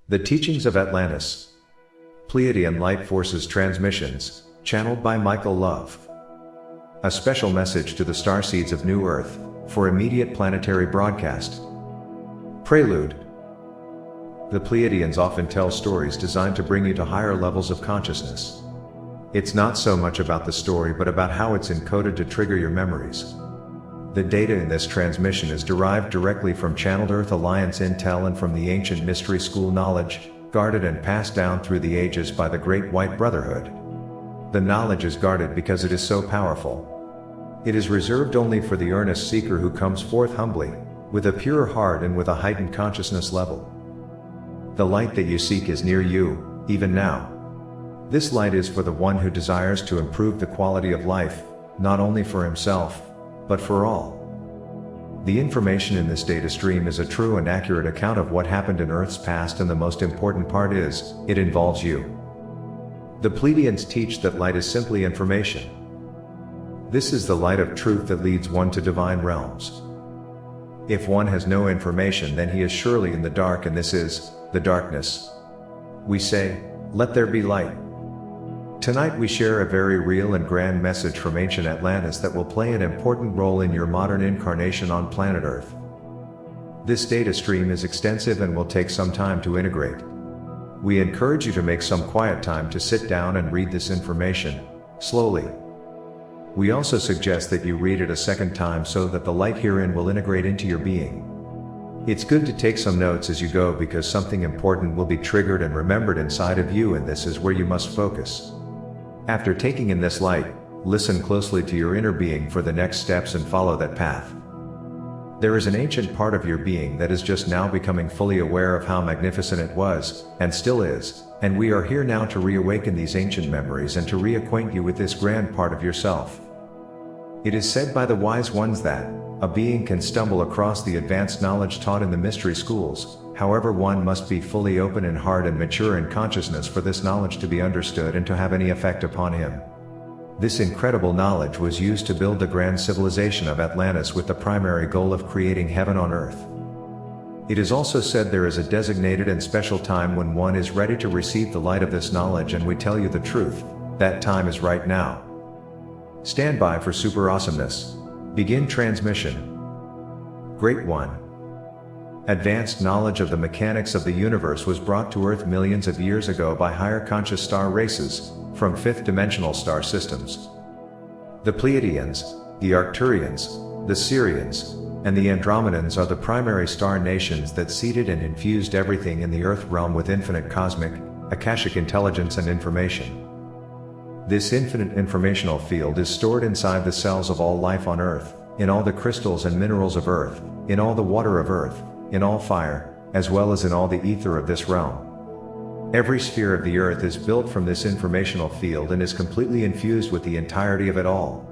The Teachings of Atlantis. Pleiadian Light Forces transmissions, channeled by Michael Love. A special message to the starseeds of New Earth, for immediate planetary broadcast. Prelude. The Pleiadians often tell stories designed to bring you to higher levels of consciousness. It's not so much about the story but about how it's encoded to trigger your memories. The data in this transmission is derived directly from channeled Earth Alliance intel and from the ancient mystery school knowledge, guarded and passed down through the ages by the Great White Brotherhood. The knowledge is guarded because it is so powerful. It is reserved only for the earnest seeker who comes forth humbly, with a pure heart and with a heightened consciousness level. The light that you seek is near you, even now. This light is for the one who desires to improve the quality of life, not only for himself, but for all. The information in this data stream is a true and accurate account of what happened in Earth's past, and the most important part is, it involves you. The Pleiadians teach that light is simply information. This is the light of truth that leads one to divine realms. If one has no information, then he is surely in the dark, and this is the darkness. We say, let there be light. Tonight we share a very real and grand message from ancient Atlantis that will play an important role in your modern incarnation on planet Earth. This data stream is extensive and will take some time to integrate. We encourage you to make some quiet time to sit down and read this information, slowly. We also suggest that you read it a second time so that the light herein will integrate into your being. It's good to take some notes as you go, because something important will be triggered and remembered inside of you, and this is where you must focus. After taking in this light, listen closely to your inner being for the next steps and follow that path. There is an ancient part of your being that is just now becoming fully aware of how magnificent it was, and still is, and we are here now to reawaken these ancient memories and to reacquaint you with this grand part of yourself. It is said by the wise ones that a being can stumble across the advanced knowledge taught in the mystery schools. However, one must be fully open in heart and mature in consciousness for this knowledge to be understood and to have any effect upon him. This incredible knowledge was used to build the grand civilization of Atlantis with the primary goal of creating heaven on earth. It is also said there is a designated and special time when one is ready to receive the light of this knowledge, and we tell you the truth, that time is right now. Stand by for super awesomeness. Begin transmission. Great One. Advanced knowledge of the mechanics of the universe was brought to Earth millions of years ago by higher conscious star races, from fifth-dimensional star systems. The Pleiadians, the Arcturians, the Sirians, and the Andromedans are the primary star nations that seeded and infused everything in the Earth realm with infinite cosmic, akashic intelligence and information. This infinite informational field is stored inside the cells of all life on Earth, in all the crystals and minerals of Earth, in all the water of Earth, in all fire, as well as in all the ether of this realm. Every sphere of the Earth is built from this informational field and is completely infused with the entirety of it all.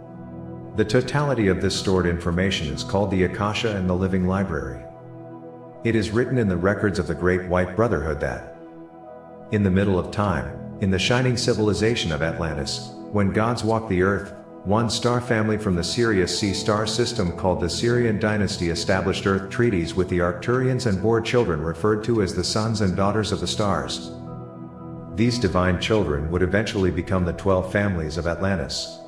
The totality of this stored information is called the Akasha and the Living Library. It is written in the records of the Great White Brotherhood that, in the middle of time, in the shining civilization of Atlantis, when gods walked the earth, one star family from the Sirius C star system called the Sirian dynasty established Earth treaties with the Arcturians and bore children referred to as the sons and daughters of the stars. These divine children would eventually become the 12 families of Atlantis.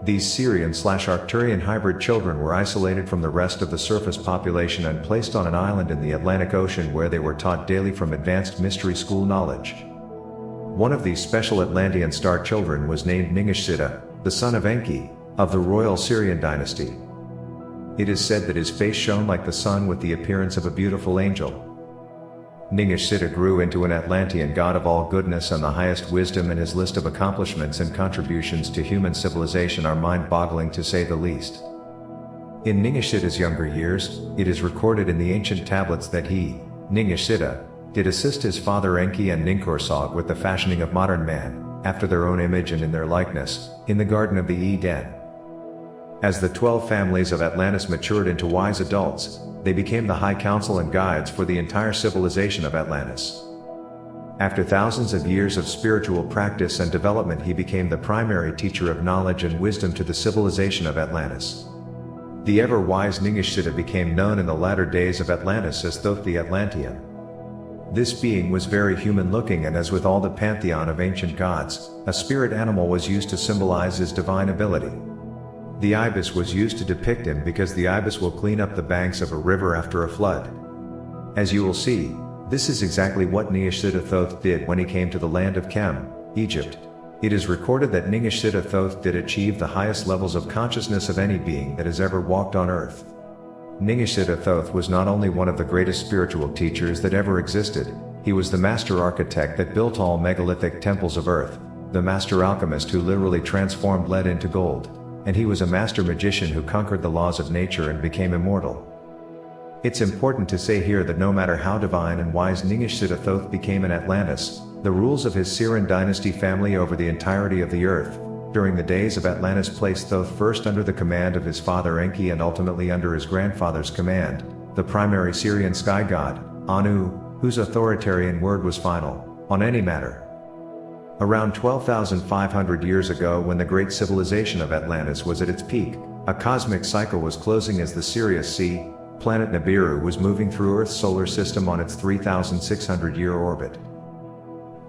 These Sirian/Arcturian hybrid children were isolated from the rest of the surface population and placed on an island in the Atlantic Ocean, where they were taught daily from advanced mystery school knowledge. One of these special Atlantean star children was named Ningishzida, the son of Enki, of the royal Sirian dynasty. It is said that his face shone like the sun with the appearance of a beautiful angel. Ningishzida grew into an Atlantean god of all goodness and the highest wisdom, and his list of accomplishments and contributions to human civilization are mind-boggling to say the least. In Ningishzida's younger years, it is recorded in the ancient tablets that he, Ningishzida, did assist his father Enki and Ninkursag with the fashioning of modern man, after their own image and in their likeness, in the Garden of the Eden. As the 12 families of Atlantis matured into wise adults, they became the high council and guides for the entire civilization of Atlantis. After thousands of years of spiritual practice and development, he became the primary teacher of knowledge and wisdom to the civilization of Atlantis. The ever-wise Ningishzida became known in the latter days of Atlantis as Thoth the Atlantean. This being was very human-looking, and as with all the pantheon of ancient gods, a spirit animal was used to symbolize his divine ability. The ibis was used to depict him because the ibis will clean up the banks of a river after a flood. As you will see, this is exactly what Ningishzida did when he came to the land of Kem, Egypt. It is recorded that Ningishzida did achieve the highest levels of consciousness of any being that has ever walked on earth. Ningishzida was not only one of the greatest spiritual teachers that ever existed, he was the master architect that built all megalithic temples of earth, the master alchemist who literally transformed lead into gold, and he was a master magician who conquered the laws of nature and became immortal. It's important to say here that no matter how divine and wise Ningishzida became in Atlantis, the rules of his Siran dynasty family over the entirety of the earth, during the days of Atlantis, placed Thoth first under the command of his father Enki and ultimately under his grandfather's command, the primary Syrian sky god, Anu, whose authoritarian word was final, on any matter. Around 12,500 years ago, when the great civilization of Atlantis was at its peak, a cosmic cycle was closing as the Sirius C, planet Nibiru was moving through Earth's solar system on its 3,600-year orbit.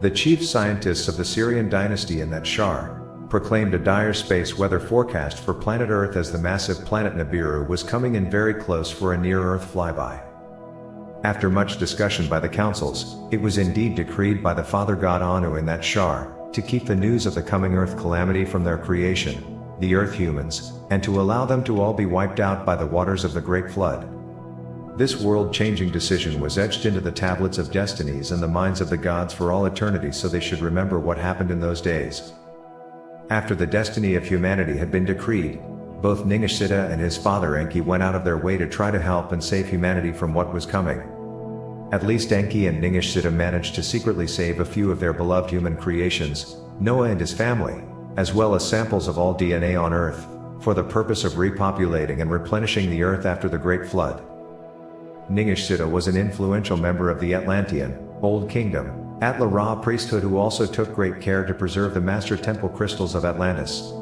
The chief scientists of the Syrian dynasty in that Shar proclaimed a dire space weather forecast for planet Earth as the massive planet Nibiru was coming in very close for a near-Earth flyby. After much discussion by the councils, it was indeed decreed by the father god Anu in that Shar to keep the news of the coming Earth calamity from their creation, the Earth humans, and to allow them to all be wiped out by the waters of the Great Flood. This world-changing decision was etched into the tablets of destinies and the minds of the gods for all eternity, so they should remember what happened in those days. After the destiny of humanity had been decreed, both Ningishzida and his father Enki went out of their way to try to help and save humanity from what was coming. At least Enki and Ningishzida managed to secretly save a few of their beloved human creations, Noah and his family, as well as samples of all DNA on Earth, for the purpose of repopulating and replenishing the Earth after the Great Flood. Ningishzida was an influential member of the Atlantean, Old Kingdom, Atla-Ra priesthood who also took great care to preserve the master temple crystals of Atlantis.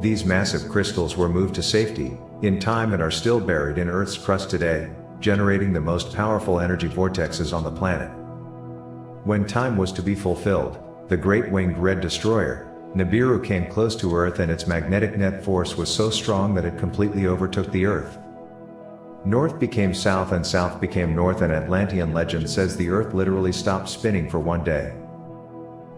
These massive crystals were moved to safety, in time, and are still buried in Earth's crust today, generating the most powerful energy vortexes on the planet. When time was to be fulfilled, the Great Winged Red Destroyer, Nibiru, came close to Earth, and its magnetic net force was so strong that it completely overtook the Earth. North became south and south became north, and Atlantean legend says the Earth literally stopped spinning for one day.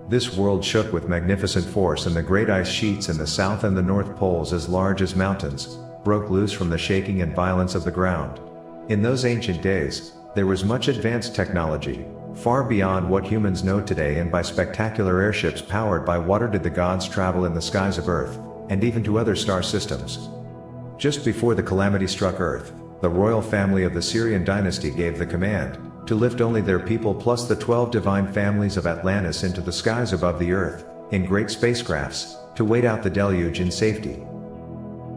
This world shook with magnificent force, and the great ice sheets in the south and the north poles, as large as mountains, broke loose from the shaking and violence of the ground. In those ancient days, there was much advanced technology, far beyond what humans know today, and by spectacular airships powered by water did the gods travel in the skies of Earth, and even to other star systems. Just before the calamity struck Earth, the royal family of the Syrian dynasty gave the command to lift only their people plus the 12 divine families of Atlantis into the skies above the Earth, in great spacecrafts, to wait out the deluge in safety.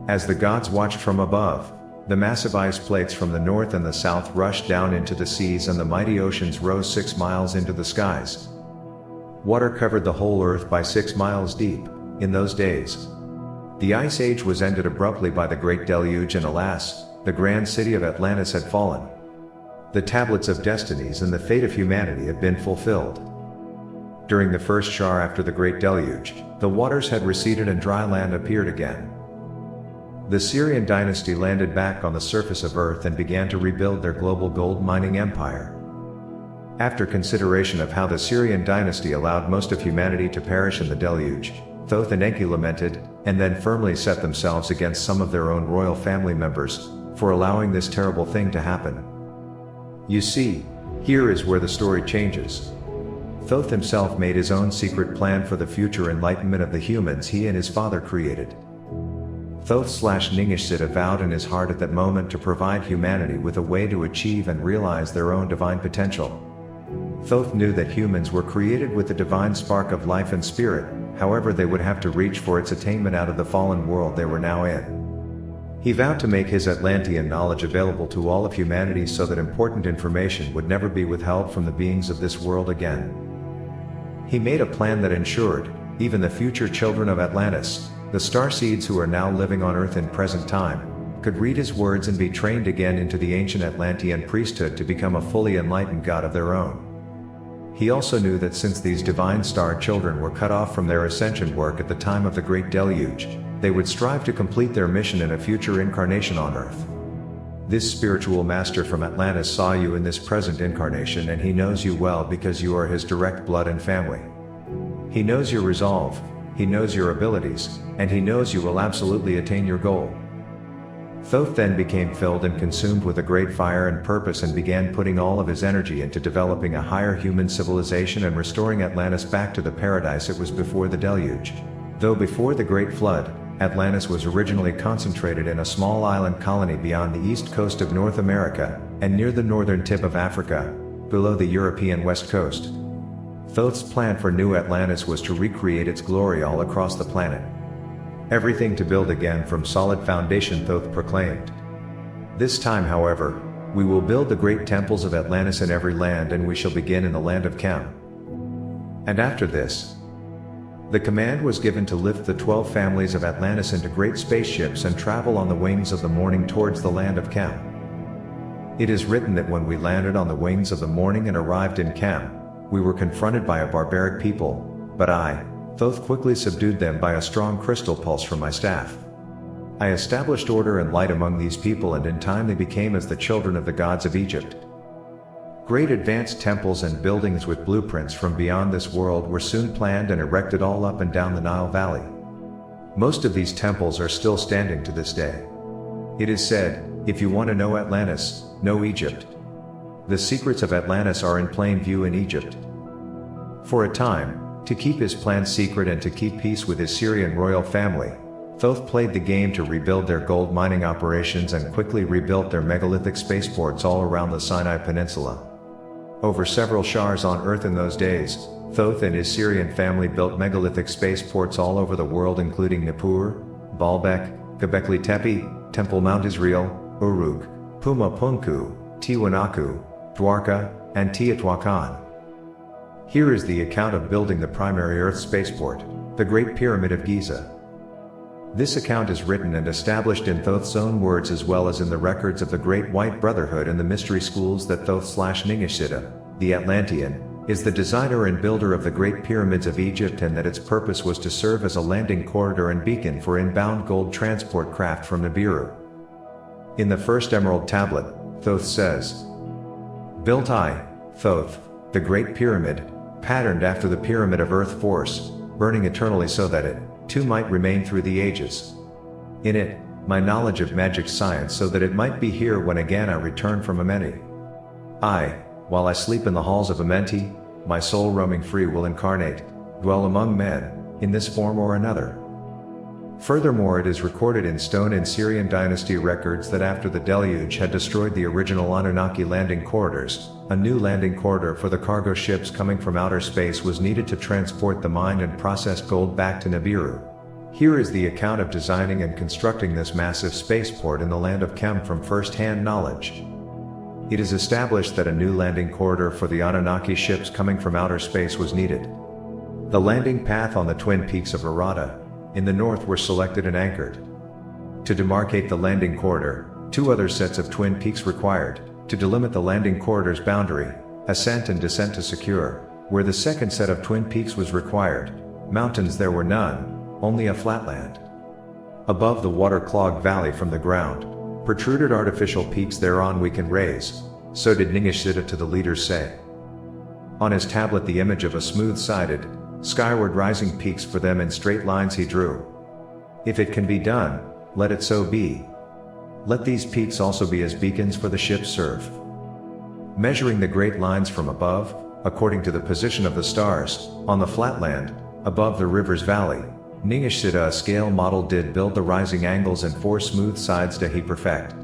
As the gods watched from above, the massive ice plates from the north and the south rushed down into the seas, and the mighty oceans rose 6 miles into the skies. Water covered the whole Earth by 6 miles deep, in those days. The Ice Age was ended abruptly by the Great Deluge, and alas, the grand city of Atlantis had fallen. The tablets of destinies and the fate of humanity had been fulfilled. During the first Shar after the Great Deluge, the waters had receded and dry land appeared again. The Syrian dynasty landed back on the surface of Earth and began to rebuild their global gold mining empire. After consideration of how the Syrian dynasty allowed most of humanity to perish in the deluge, Thoth and Enki lamented, and then firmly set themselves against some of their own royal family members, for allowing this terrible thing to happen. You see, here is where the story changes. Thoth himself made his own secret plan for the future enlightenment of the humans he and his father created. Thoth/Ningishzida vowed in his heart at that moment to provide humanity with a way to achieve and realize their own divine potential. Thoth knew that humans were created with the divine spark of life and spirit, however they would have to reach for its attainment out of the fallen world they were now in. He vowed to make his Atlantean knowledge available to all of humanity so that important information would never be withheld from the beings of this world again. He made a plan that ensured, even the future children of Atlantis, the starseeds who are now living on Earth in present time, could read his words and be trained again into the ancient Atlantean priesthood to become a fully enlightened god of their own. He also knew that since these divine star children were cut off from their ascension work at the time of the Great Deluge, they would strive to complete their mission in a future incarnation on Earth. This spiritual master from Atlantis saw you in this present incarnation, and he knows you well because you are his direct blood and family. He knows your resolve, he knows your abilities, and he knows you will absolutely attain your goal. Thoth then became filled and consumed with a great fire and purpose and began putting all of his energy into developing a higher human civilization and restoring Atlantis back to the paradise it was before the deluge. Though before the Great Flood, Atlantis was originally concentrated in a small island colony beyond the east coast of North America, and near the northern tip of Africa, below the European west coast. Thoth's plan for New Atlantis was to recreate its glory all across the planet. Everything to build again from solid foundation, Thoth proclaimed. This time, however, we will build the great temples of Atlantis in every land, and we shall begin in the land of Chem. And after this, the command was given to lift the 12 families of Atlantis into great spaceships and travel on the wings of the morning towards the land of Chem. It is written that when we landed on the wings of the morning and arrived in Chem, we were confronted by a barbaric people, but I, Thoth, quickly subdued them by a strong crystal pulse from my staff. I established order and light among these people, and in time they became as the children of the gods of Egypt. Great advanced temples and buildings with blueprints from beyond this world were soon planned and erected all up and down the Nile Valley. Most of these temples are still standing to this day. It is said, if you want to know Atlantis, know Egypt. The secrets of Atlantis are in plain view in Egypt. For a time, to keep his plans secret and to keep peace with his Syrian royal family, Thoth played the game to rebuild their gold mining operations and quickly rebuilt their megalithic spaceports all around the Sinai Peninsula. Over several shars on Earth in those days, Thoth and his Syrian family built megalithic spaceports all over the world, including Nippur, Baalbek, Göbekli Tepe, Temple Mount Israel, Uruk, Puma Punku, Tiwanaku, Dwarka, and Teotihuacan. Here is the account of building the primary Earth spaceport, the Great Pyramid of Giza. This account is written and established in Thoth's own words, as well as in the records of the Great White Brotherhood and the mystery schools, that Thoth/Ningishzida, the Atlantean, is the designer and builder of the Great Pyramids of Egypt, and that its purpose was to serve as a landing corridor and beacon for inbound gold transport craft from Nibiru. In the first emerald tablet, Thoth says, "Built I, Thoth, the Great Pyramid, patterned after the Pyramid of Earth Force, burning eternally so that it, too, might remain through the ages. In it, my knowledge of magic science, so that it might be here when again I return from Amenti. I, while I sleep in the halls of Amenti, my soul roaming free will incarnate, dwell among men, in this form or another." Furthermore, it is recorded in stone in Syrian dynasty records that after the deluge had destroyed the original Anunnaki landing corridors, a new landing corridor for the cargo ships coming from outer space was needed to transport the mined and processed gold back to Nibiru. Here is the account of designing and constructing this massive spaceport in the land of Chem from first-hand knowledge. It is established that a new landing corridor for the Anunnaki ships coming from outer space was needed. The landing path on the twin peaks of Arata, in the north, were selected and anchored. To demarcate the landing corridor, two other sets of twin peaks required, to delimit the landing corridor's boundary, ascent and descent to secure, where the second set of twin peaks was required. Mountains there were none, only a flatland. Above the water-clogged valley from the ground, protruded artificial peaks thereon we can raise, so did Ningishzida to the leaders say. On his tablet the image of a smooth-sided, skyward rising peaks for them in straight lines he drew. If it can be done, let it so be. Let these peaks also be as beacons for the ships serve. Measuring the great lines from above, according to the position of the stars, on the flatland, above the river's valley, Ningishzida a scale model did build the rising angles and four smooth sides to he perfect.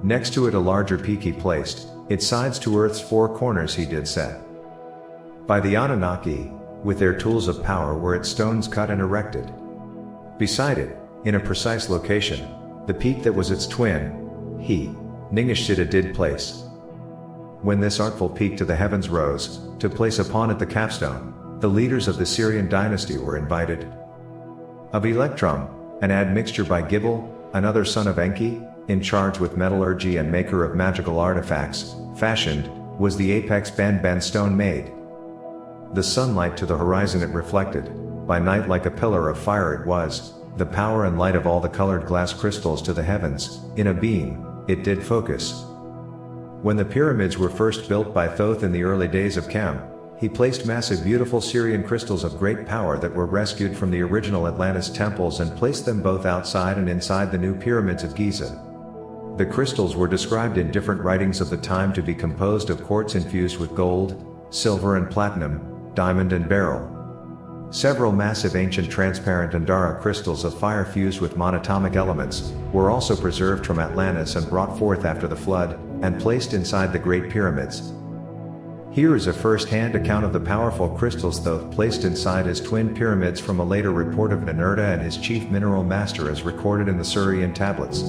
Next to it a larger peak he placed, its sides to earth's four corners he did set. By the Anunnaki, with their tools of power, were its stones cut and erected. Beside it, in a precise location, the peak that was its twin, he, Ningishzida, did place. When this artful peak to the heavens rose, to place upon it the capstone, the leaders of the Syrian dynasty were invited. Of Electrum, an admixture by Gibel, another son of Enki, in charge with metallurgy and maker of magical artifacts, fashioned, was the apex Banban stone made. The sunlight to the horizon it reflected, by night like a pillar of fire it was, the power and light of all the colored glass crystals to the heavens, in a beam, it did focus. When the pyramids were first built by Thoth in the early days of Chem, he placed massive beautiful Syrian crystals of great power that were rescued from the original Atlantis temples and placed them both outside and inside the new pyramids of Giza. The crystals were described in different writings of the time to be composed of quartz infused with gold, silver and platinum, diamond and beryl. Several massive ancient transparent Andara crystals of fire fused with monatomic elements were also preserved from Atlantis and brought forth after the flood, and placed inside the Great Pyramids. Here is a first-hand account of the powerful crystals Thoth placed inside his twin pyramids from a later report of Ninurta and his chief mineral master as recorded in the Surian tablets.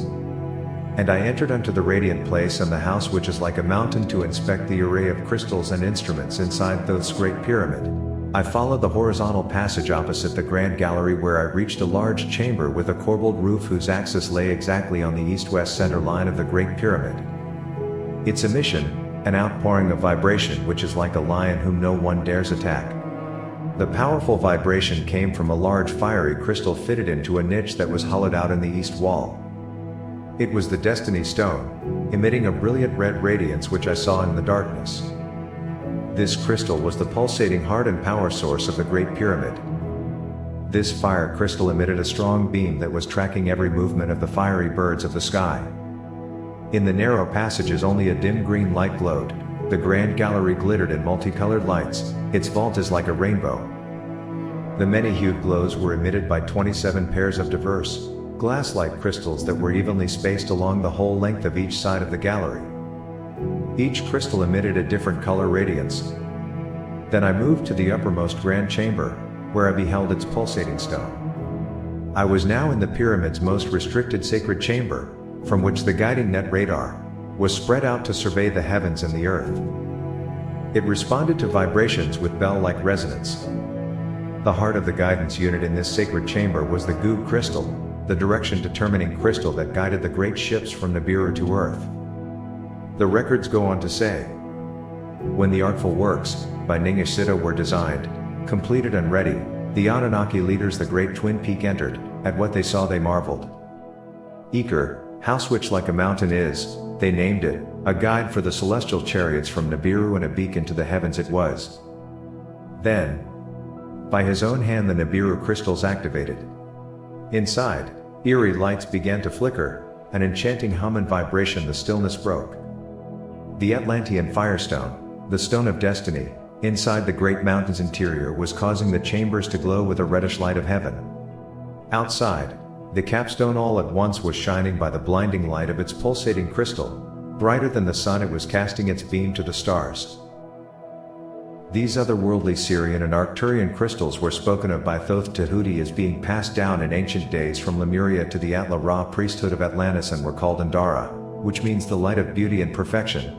And I entered unto the radiant place and the house which is like a mountain to inspect the array of crystals and instruments inside Thoth's great pyramid. I followed the horizontal passage opposite the grand gallery where I reached a large chamber with a corbelled roof whose axis lay exactly on the east-west center line of the great pyramid. Its emission, an outpouring of vibration which is like a lion whom no one dares attack. The powerful vibration came from a large fiery crystal fitted into a niche that was hollowed out in the east wall. It was the Destiny Stone, emitting a brilliant red radiance which I saw in the darkness. This crystal was the pulsating heart and power source of the Great Pyramid. This fire crystal emitted a strong beam that was tracking every movement of the fiery birds of the sky. In the narrow passages only a dim green light glowed, the grand gallery glittered in multicolored lights, its vault is like a rainbow. The many-hued glows were emitted by 27 pairs of diverse, glass-like crystals that were evenly spaced along the whole length of each side of the gallery. Each crystal emitted a different color radiance. Then I moved to the uppermost grand chamber, where I beheld its pulsating stone. I was now in the pyramid's most restricted sacred chamber, from which the guiding net radar was spread out to survey the heavens and the earth. It responded to vibrations with bell-like resonance. The heart of the guidance unit in this sacred chamber was the Goo crystal, the direction-determining crystal that guided the great ships from Nibiru to Earth. The records go on to say, when the artful works, by Ningishzida were designed, completed and ready, the Anunnaki leaders the great twin peak entered, at what they saw they marveled. Eker, house which like a mountain is, they named it, a guide for the celestial chariots from Nibiru and a beacon to the heavens it was. Then, by his own hand the Nibiru crystals activated. Inside, eerie lights began to flicker, an enchanting hum and vibration the stillness broke. The Atlantean firestone, the stone of destiny, inside the great mountain's interior was causing the chambers to glow with a reddish light of heaven. Outside, the capstone all at once was shining by the blinding light of its pulsating crystal, brighter than the sun it was casting its beam to the stars. These otherworldly Syrian and Arcturian crystals were spoken of by Thoth Tahuti as being passed down in ancient days from Lemuria to the Atla-Ra priesthood of Atlantis and were called Andara, which means the light of beauty and perfection.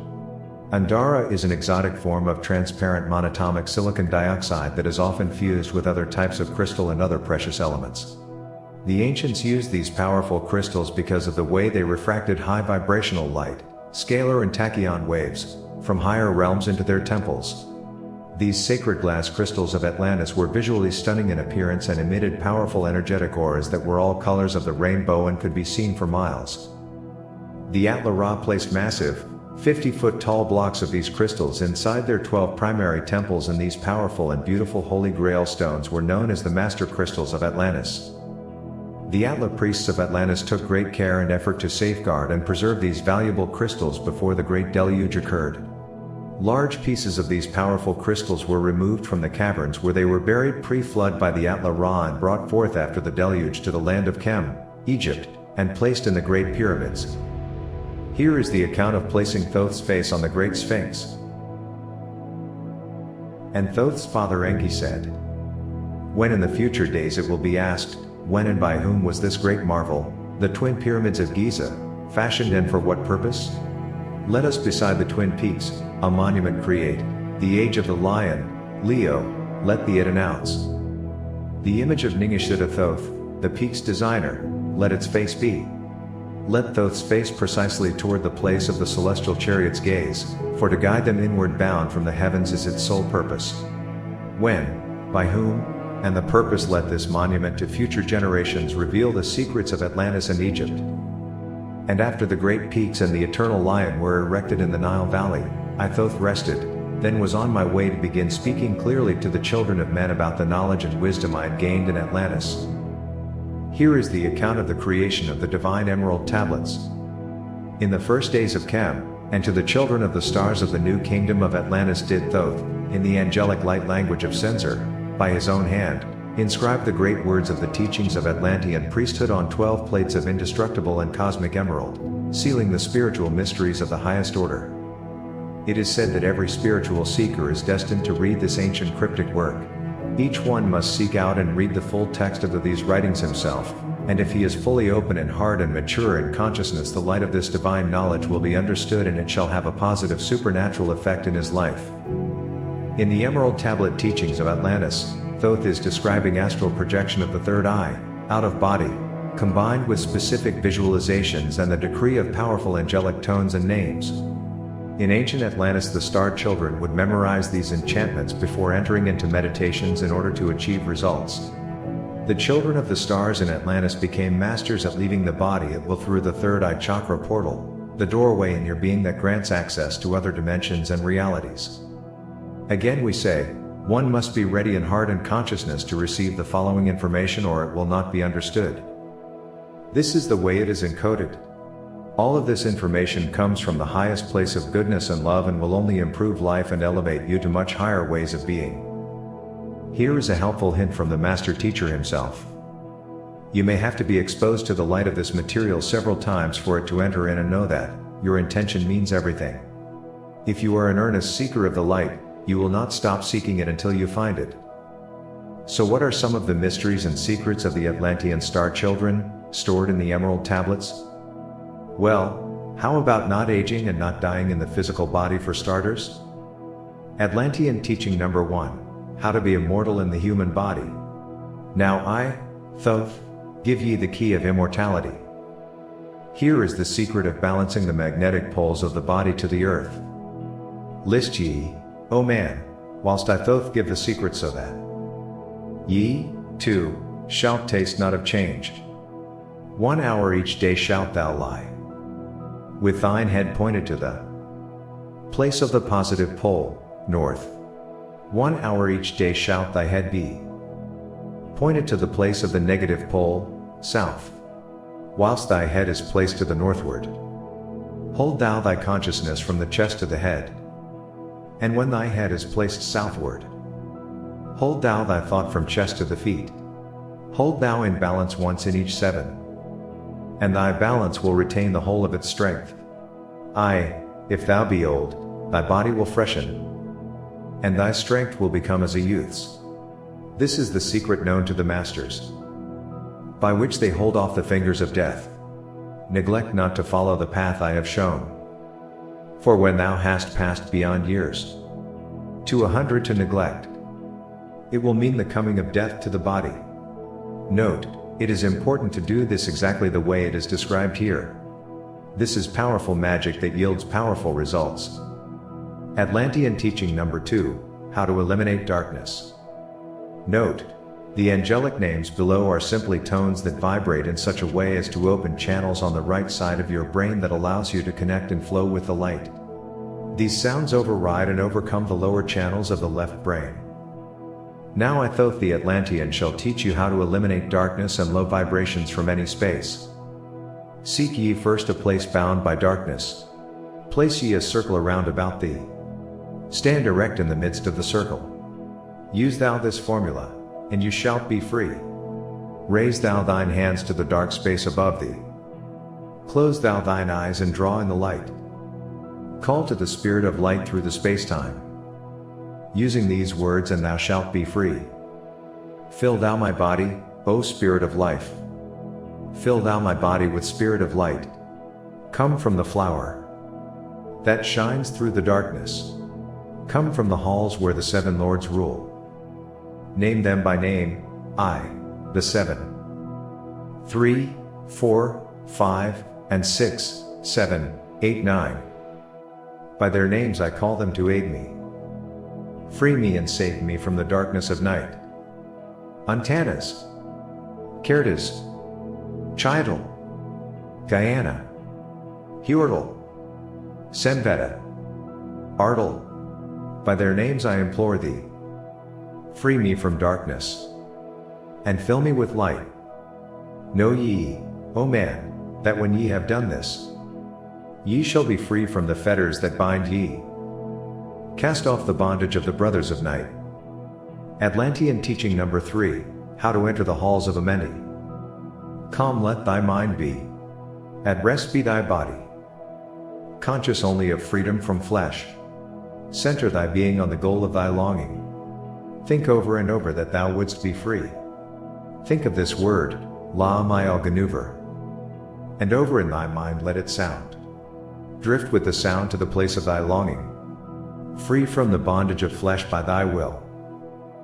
Andara is an exotic form of transparent monatomic silicon dioxide that is often fused with other types of crystal and other precious elements. The ancients used these powerful crystals because of the way they refracted high vibrational light, scalar and tachyon waves, from higher realms into their temples. These sacred glass crystals of Atlantis were visually stunning in appearance and emitted powerful energetic auras that were all colors of the rainbow and could be seen for miles. The Atla-Ra placed massive, 50-foot tall blocks of these crystals inside their 12 primary temples, and these powerful and beautiful Holy Grail stones were known as the Master Crystals of Atlantis. The Atla priests of Atlantis took great care and effort to safeguard and preserve these valuable crystals before the Great Deluge occurred. Large pieces of these powerful crystals were removed from the caverns where they were buried pre-flood by the Atla-Ra and brought forth after the deluge to the land of Chem, Egypt, and placed in the Great Pyramids. Here is the account of placing Thoth's face on the Great Sphinx. And Thoth's father Enki said, when in the future days it will be asked, when and by whom was this great marvel, the twin pyramids of Giza, fashioned and for what purpose? Let us beside the twin peaks, a monument create, the age of the lion, Leo, let the it announce. The image of Ningishzida Thoth, the peak's designer, let its face be. Let Thoth's face precisely toward the place of the celestial chariots gaze, for to guide them inward bound from the heavens is its sole purpose. when, by whom, and the purpose let this monument to future generations reveal the secrets of Atlantis and Egypt. And after the great peaks and the eternal lion were erected in the Nile Valley, I Thoth rested, then was on my way to begin speaking clearly to the children of men about the knowledge and wisdom I had gained in Atlantis. Here is the account of the creation of the divine emerald tablets. In the first days of Chem, and to the children of the stars of the new kingdom of Atlantis did Thoth, in the angelic light language of Sensor, by his own hand, inscribe the great words of the teachings of Atlantean priesthood on 12 plates of indestructible and cosmic emerald, sealing the spiritual mysteries of the highest order. It is said that every spiritual seeker is destined to read this ancient cryptic work. Each one must seek out and read the full text of these writings himself, and if he is fully open in heart and mature in consciousness, the light of this divine knowledge will be understood and it shall have a positive supernatural effect in his life. In the Emerald Tablet teachings of Atlantis, Thoth is describing astral projection of the third eye, out of body, combined with specific visualizations and the decree of powerful angelic tones and names. In ancient Atlantis, the star children would memorize these enchantments before entering into meditations in order to achieve results. The children of the stars in Atlantis became masters at leaving the body at will through the third eye chakra portal, the doorway in your being that grants access to other dimensions and realities. Again we say, one must be ready in heart and consciousness to receive the following information or it will not be understood. This is the way it is encoded. All of this information comes from the highest place of goodness and love and will only improve life and elevate you to much higher ways of being. Here is a helpful hint from the master teacher himself. You may have to be exposed to the light of this material several times for it to enter in, and know that your intention means everything. If you are an earnest seeker of the light, you will not stop seeking it until you find it. So what are some of the mysteries and secrets of the Atlantean star children, stored in the emerald tablets? Well, how about not aging and not dying in the physical body for starters? Atlantean teaching number 1. How to be immortal in the human body. Now I, Thoth, give ye the key of immortality. Here is the secret of balancing the magnetic poles of the body to the earth. List ye, O man, whilst I Thoth give the secret, so that ye, too, shalt taste not of change. 1 hour each day shalt thou lie, with thine head pointed to the place of the positive pole, north. 1 hour each day shalt thy head be pointed to the place of the negative pole, south. Whilst thy head is placed to the northward, hold thou thy consciousness from the chest to the head. And when thy head is placed southward, hold thou thy thought from chest to the feet. Hold thou in balance once in each 7. And thy balance will retain the whole of its strength. Aye, if thou be old, thy body will freshen, and thy strength will become as a youth's. This is the secret known to the masters, by which they hold off the fingers of death. Neglect not to follow the path I have shown. For when thou hast passed beyond years, to 100 to neglect, it will mean the coming of death to the body. Note, it is important to do this exactly the way it is described here. This is powerful magic that yields powerful results. Atlantean teaching number 2, how to eliminate darkness. Note, the angelic names below are simply tones that vibrate in such a way as to open channels on the right side of your brain that allows you to connect and flow with the light. These sounds override and overcome the lower channels of the left brain. Now I Thoth the Atlantean shall teach you how to eliminate darkness and low vibrations from any space. Seek ye first a place bound by darkness. Place ye a circle around about thee. Stand erect in the midst of the circle. Use thou this formula, and you shalt be free. Raise thou thine hands to the dark space above thee. Close thou thine eyes and draw in the light. Call to the spirit of light through the space-time, using these words, and thou shalt be free. Fill thou my body, O spirit of life. Fill thou my body with spirit of light. Come from the flower that shines through the darkness. Come from the halls where the 7 lords rule. Name them by name, I, the 7. 3, 4, 5, and 6, 7, 8, 9. By their names I call them to aid me. free me and save me from the darkness of night. Antanas, Kertis, Chital, Guyana, Huertal, Senveta, Artel, by their names I implore thee. Free me from darkness, and fill me with light. Know ye, O man, that when ye have done this, ye shall be free from the fetters that bind ye. Cast off the bondage of the brothers of night. Atlantean teaching number 3, how to enter the halls of Amenti. Calm let thy mind be. At rest be thy body. Conscious only of freedom from flesh. Center thy being on the goal of thy longing. Think over and over that thou wouldst be free. Think of this word, La Ganuver. And over in thy mind let it sound. Drift with the sound to the place of thy longing. Free from the bondage of flesh by thy will.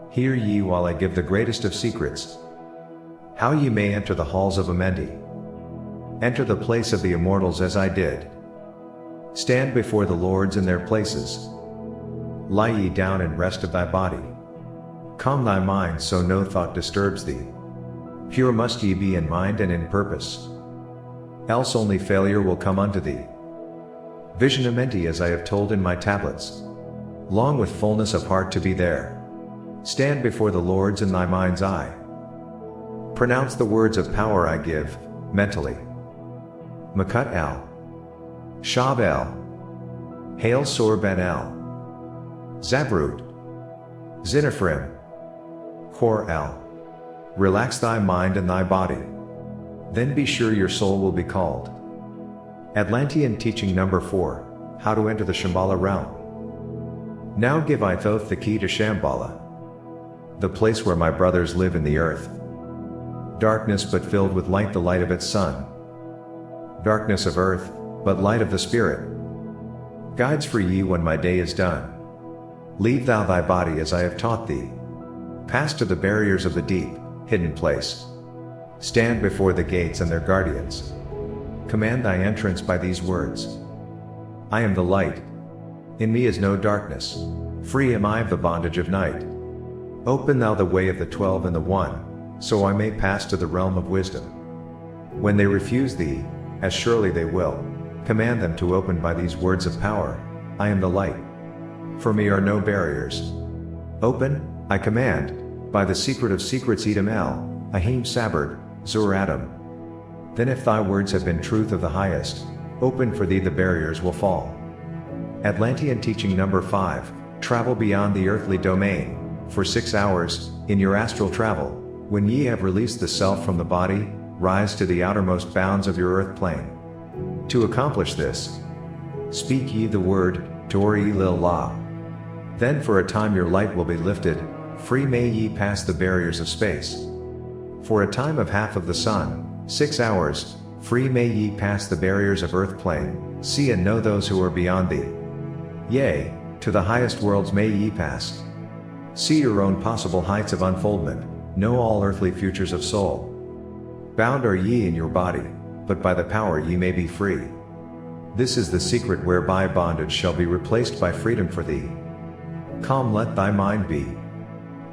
Hear ye while I give the greatest of secrets. How ye may enter the halls of Amenti. Enter the place of the immortals as I did. Stand before the lords in their places. Lie ye down and rest of thy body. Calm thy mind so no thought disturbs thee. Pure must ye be in mind and in purpose. Else only failure will come unto thee. Vision Amenti as I have told in my tablets. Long with fullness of heart to be there. Stand before the lords in thy mind's eye. Pronounce the words of power I give, mentally. Makut el. Shab el. Hail Sor Ben el. Zabrut. Zinnephrim. Kor el. Relax thy mind and thy body. Then be sure your soul will be called. Atlantean teaching number 4, how to enter the Shambhala realm. Now give I Thoth the key to Shambhala, the place where my brothers live in the earth. Darkness but filled with light, the light of its sun. Darkness of earth, but light of the spirit. Guides for ye when my day is done. Leave thou thy body as I have taught thee. Pass to the barriers of the deep, hidden place. Stand before the gates and their guardians. Command thy entrance by these words. I am the light. In me is no darkness. Free am I of the bondage of night. Open thou the way of the 12 and the 1, so I may pass to the realm of wisdom. When they refuse thee, as surely they will, command them to open by these words of power. I am the light. For me are no barriers. Open, I command, by the secret of secrets Edom El, Ahim Sabard, Zur Adam. Then if thy words have been truth of the highest, open for thee the barriers will fall. Atlantean teaching number 5, travel beyond the earthly domain, for 6 hours, in your astral travel, when ye have released the self from the body, rise to the outermost bounds of your earth plane. To accomplish this, speak ye the word, Tori Lil La. Then for a time your light will be lifted, free may ye pass the barriers of space. For a time of half of the sun, 6 hours, free may ye pass the barriers of earth plane, see and know those who are beyond thee. Yea, to the highest worlds may ye pass. See your own possible heights of unfoldment, know all earthly futures of soul. Bound are ye in your body, but by the power ye may be free. This is the secret whereby bondage shall be replaced by freedom for thee. Calm let thy mind be.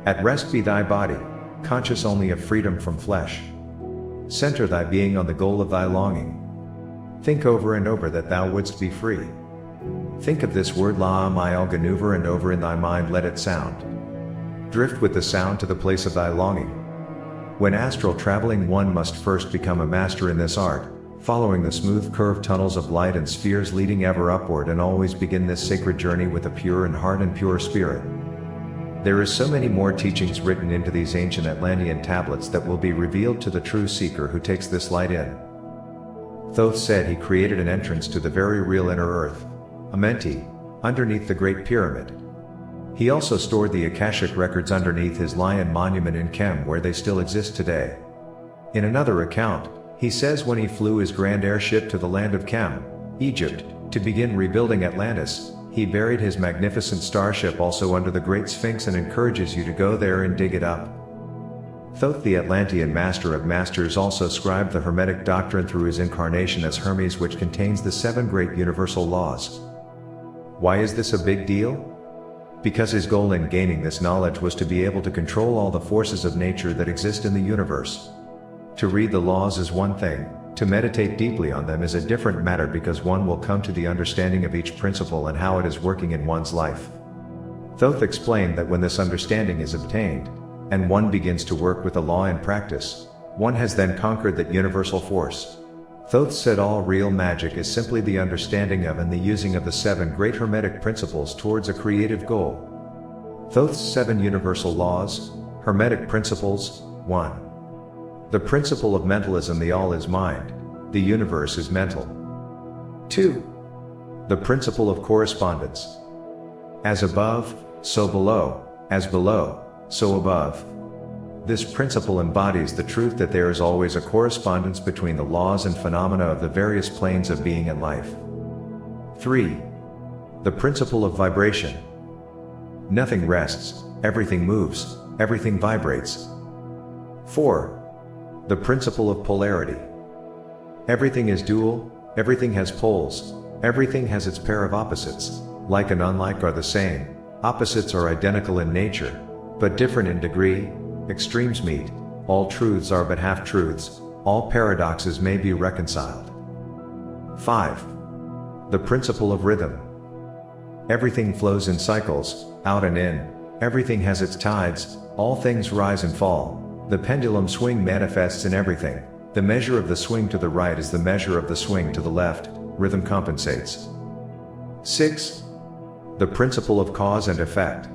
At rest be thy body, conscious only of freedom from flesh. Center thy being on the goal of thy longing. Think over and over that thou wouldst be free. Think of this word La Ganuver and over in thy mind let it sound. Drift with the sound to the place of thy longing. When astral traveling, one must first become a master in this art, following the smooth curved tunnels of light and spheres leading ever upward, and always begin this sacred journey with a pure in heart and pure spirit. There is so many more teachings written into these ancient Atlantean tablets that will be revealed to the true seeker who takes this light in. Thoth said he created an entrance to the very real inner earth, Amenti, underneath the Great Pyramid. He also stored the Akashic records underneath his lion monument in Kem, where they still exist today. In another account, he says when he flew his grand airship to the land of Kem, Egypt, to begin rebuilding Atlantis, he buried his magnificent starship also under the Great Sphinx and encourages you to go there and dig it up. Thoth the Atlantean master of masters also scribed the Hermetic doctrine through his incarnation as Hermes, which contains the 7 great universal laws. Why is this a big deal? because his goal in gaining this knowledge was to be able to control all the forces of nature that exist in the universe. To read the laws is one thing, to meditate deeply on them is a different matter, because one will come to the understanding of each principle and how it is working in one's life. Thoth explained that when this understanding is obtained, and one begins to work with the law in practice, one has then conquered that universal force. Thoth said all real magic is simply the understanding of and the using of the 7 great Hermetic principles towards a creative goal. Thoth's 7 universal laws, Hermetic principles. 1. The principle of mentalism: the all is mind, the universe is mental. 2. The principle of correspondence: as above, so below, as below, so above. This principle embodies the truth that there is always a correspondence between the laws and phenomena of the various planes of being and life. 3. The principle of vibration: nothing rests, everything moves, everything vibrates. 4. The principle of polarity: everything is dual, everything has poles, everything has its pair of opposites. Like and unlike are the same, opposites are identical in nature, but different in degree. Extremes meet, all truths are but half-truths, all paradoxes may be reconciled. 5. The principle of rhythm: everything flows in cycles, out and in, everything has its tides, all things rise and fall. The pendulum swing manifests in everything. The measure of the swing to the right is the measure of the swing to the left. Rhythm compensates. 6. The principle of cause and effect: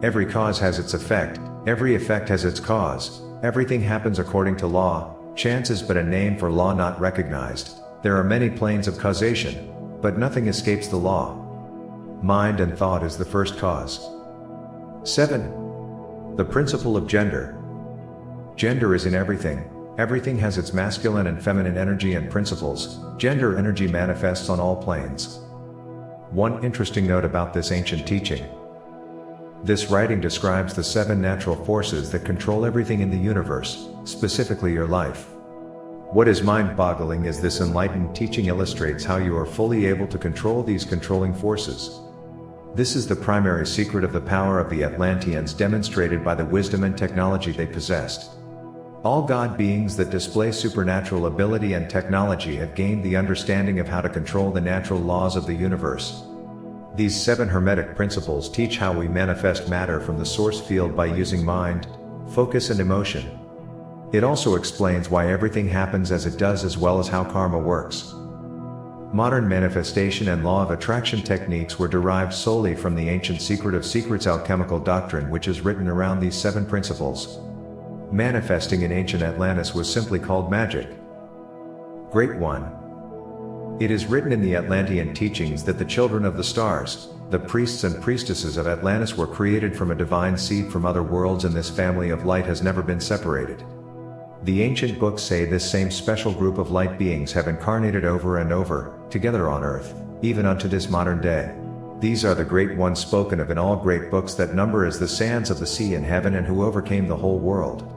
every cause has its effect, every effect has its cause, everything happens according to law. Chance is but a name for law not recognized. There are many planes of causation, but nothing escapes the law. Mind and thought is the first cause. 7. The principle of gender: gender is in everything. Everything has its masculine and feminine energy and principles. Gender energy manifests on all planes. One interesting note about this ancient teaching: this writing describes the 7 natural forces that control everything in the universe, specifically your life. What is mind-boggling is this enlightened teaching illustrates how you are fully able to control these controlling forces. This is the primary secret of the power of the Atlanteans, demonstrated by the wisdom and technology they possessed. All God beings that display supernatural ability and technology have gained the understanding of how to control the natural laws of the universe. These 7 Hermetic principles teach how we manifest matter from the source field by using mind, focus and emotion. It also explains why everything happens as it does, as well as how karma works. Modern manifestation and law of attraction techniques were derived solely from the ancient secret of secrets alchemical doctrine, which is written around these 7 principles. Manifesting in ancient Atlantis was simply called magic. Great One. It is written in the Atlantean teachings that the children of the stars, the priests and priestesses of Atlantis, were created from a divine seed from other worlds, and this family of light has never been separated. The ancient books say this same special group of light beings have incarnated over and over, together on earth, even unto this modern day. These are the great ones spoken of in all great books that number as the sands of the sea in heaven, and who overcame the whole world.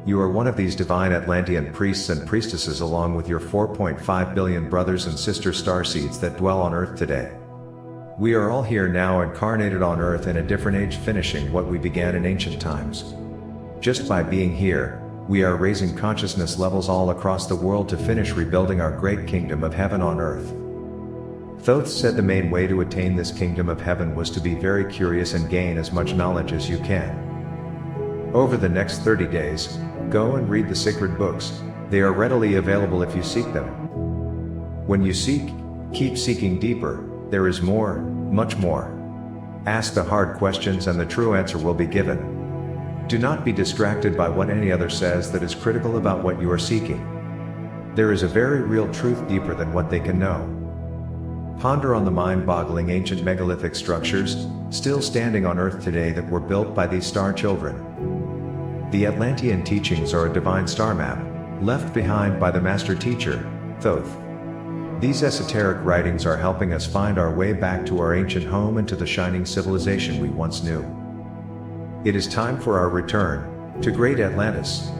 You are one of these divine Atlantean priests and priestesses, along with your 4.5 billion brothers and sister starseeds that dwell on earth today. We are all here now, incarnated on earth in a different age, finishing what we began in ancient times. Just by being here, we are raising consciousness levels all across the world to finish rebuilding our great kingdom of heaven on earth. Thoth said the main way to attain this kingdom of heaven was to be very curious and gain as much knowledge as you can. Over the next 30 days, go and read the sacred books. They are readily available if you seek them. When you seek, keep seeking deeper. There is more, much more. Ask the hard questions and the true answer will be given. Do not be distracted by what any other says that is critical about what you are seeking. There is a very real truth deeper than what they can know. Ponder on the mind-boggling ancient megalithic structures, still standing on Earth today, that were built by these star children. The Atlantean teachings are a divine star map, left behind by the master teacher, Thoth. These esoteric writings are helping us find our way back to our ancient home and to the shining civilization we once knew. It is time for our return to great Atlantis.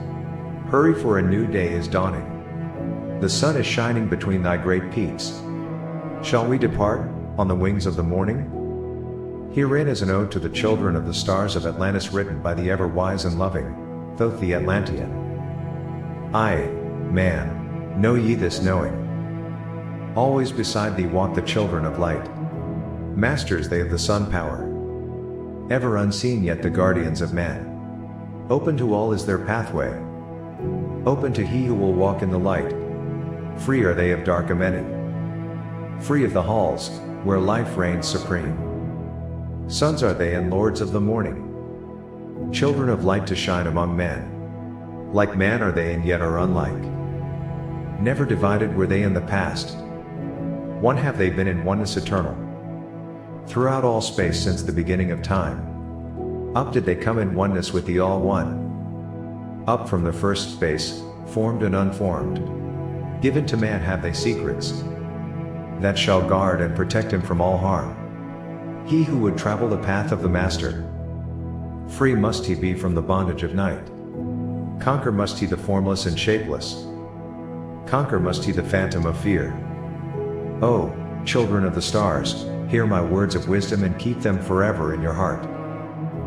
Hurry, for a new day is dawning. The sun is shining between thy great peaks. Shall we depart on the wings of the morning? Herein is an ode to the children of the stars of Atlantis written by the ever-wise and loving, Thoth the Atlantean. I, man, know ye this knowing. Always beside thee walk the children of light. Masters they of the sun power. Ever unseen yet the guardians of man. Open to all is their pathway. Open to he who will walk in the light. Free are they of dark amenity. Free of the halls, where life reigns supreme. Sons are they and lords of the morning. Children of light to shine among men. Like man are they and yet are unlike. Never divided were they in the past. One have they been in oneness eternal. Throughout all space since the beginning of time. Up did they come in oneness with the All-One. Up from the first space, formed and unformed. Given to man have they secrets that shall guard and protect him from all harm. He who would travel the path of the Master. Free must he be from the bondage of night. Conquer must he the formless and shapeless. Conquer must he the phantom of fear. O, children of the stars, hear my words of wisdom and keep them forever in your heart.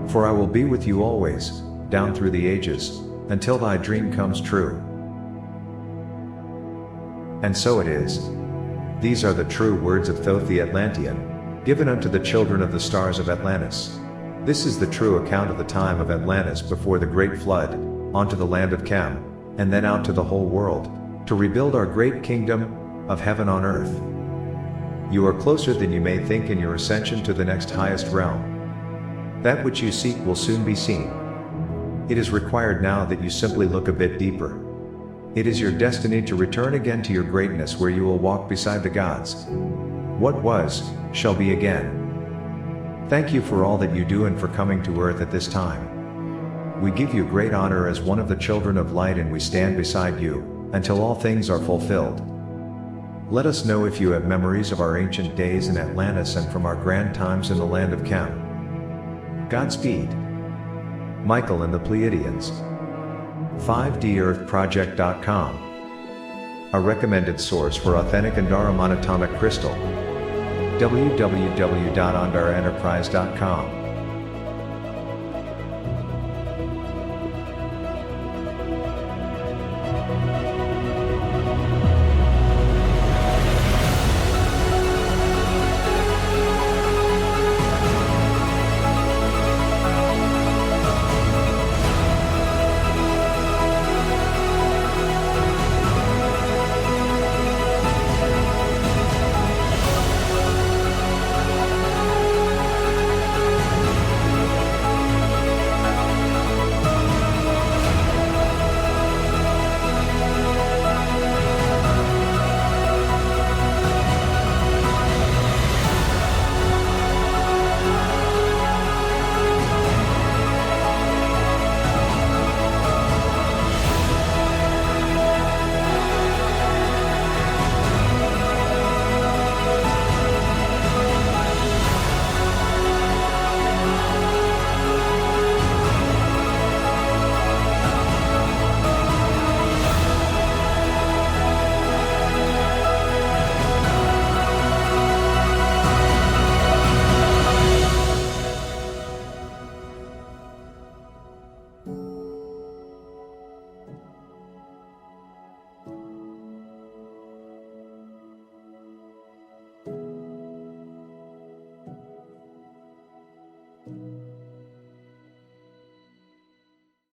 For I will be with you always, down through the ages, until thy dream comes true. And so it is. These are the true words of Thoth the Atlantean, given unto the children of the stars of Atlantis. This is the true account of the time of Atlantis before the great flood, onto the land of Chem, and then out to the whole world, to rebuild our great kingdom, of heaven on earth. You are closer than you may think in your ascension to the next highest realm. That which you seek will soon be seen. It is required now that you simply look a bit deeper. It is your destiny to return again to your greatness where you will walk beside the gods. What was, shall be again. Thank you for all that you do and for coming to earth at this time. We give you great honor as one of the children of light and we stand beside you, until all things are fulfilled. Let us know if you have memories of our ancient days in Atlantis and from our grand times in the land of Chem. Godspeed. Michael and the Pleiadians. 5DEarthProject.com. A recommended source for authentic Andara monatomic crystal. www.andarenterprise.com.